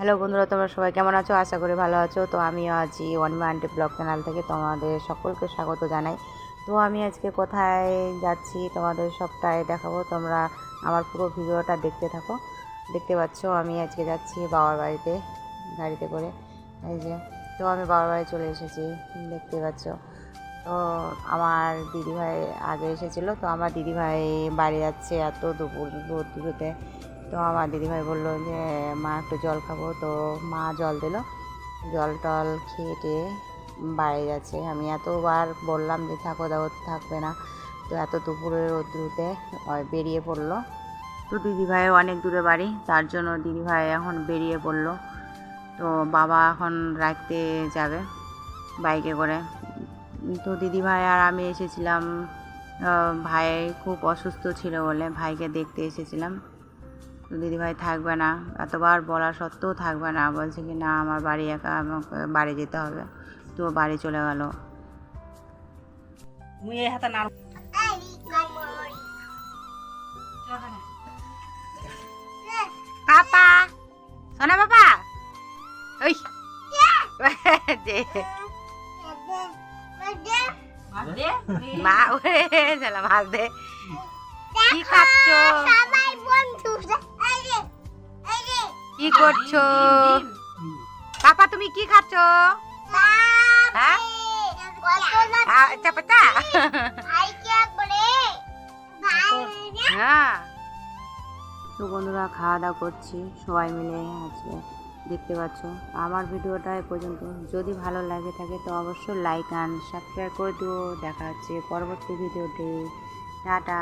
Hello বন্ধুরা, তোমরা সবাই কেমন আছো? আশা করি ভালো আছো। তো আমিও আছি অনিমা আন্টি ব্লগ চ্যানেল থেকে তোমাদের সকলকে স্বাগত জানাই। তো আমি আজকে কোথায় যাচ্ছি তোমাদের সবটাই দেখাবো, তোমরা আমার পুরো ভিডিওটা দেখতে থাকো। দেখতে পাচ্ছ আমি আজকে যাচ্ছি বাবার বাড়িতে গাড়িতে করে। এই যে, তো আমি বাবার বাড়ি চলে এসেছি, দেখতে পাচ্ছ। তো আমার দিদিভাই আগে এসেছিলো, তো আমার দিদিভাই বাড়ি যাচ্ছে এত দুপুর রোদ্দুরোতে। তো আমার দিদিভাই বললো যে মা একটু জল খাবো, তো মা জল দিল। জল টল খেয়ে টেয়ে বাড়ি যাচ্ছে। আমি এতবার বললাম যে থাকো, দাও, থাকবে না। তো এত দুপুরে রোদ্দুরোতে বেরিয়ে পড়লো। তো দিদিভাই অনেক দূরে বাড়ি, তার জন্য দিদিভাই এখন বেরিয়ে পড়লো। তো বাবা এখন রাখতে যাবে বাইকে করে। তো দিদিভাই আর আমি এসেছিলাম, ভাই খুব অসুস্থ ছিল বলে ভাইকে দেখতে এসেছিলাম। তো দিদিভাই থাকবে না, এতবার বলা সত্ত্বেও থাকবে না, বলছে কি না আমার বাড়ি একা, আমাকে বাড়ি যেতে হবে। তো বাড়ি চলে গেল। পাপা, সোনা পাপা, ওই যে মা ওরে চলা মাছ দে। কি খাচ্ছ? কি করছো পাপা? তুমি কি খাচ্ছ? চাপাতা? হ্যাঁ। তো বন্ধুরা, খাওয়া দাওয়া করছি সবাই মিলে আজকে, দেখতে পাচ্ছ। আমার ভিডিওটা এ পর্যন্ত, যদি ভালো লাগে থাকে তো অবশ্যই লাইক অ্যান্ড সাবস্ক্রাইব করে দিও। দেখা হচ্ছে পরবর্তী ভিডিওতে। টাটা।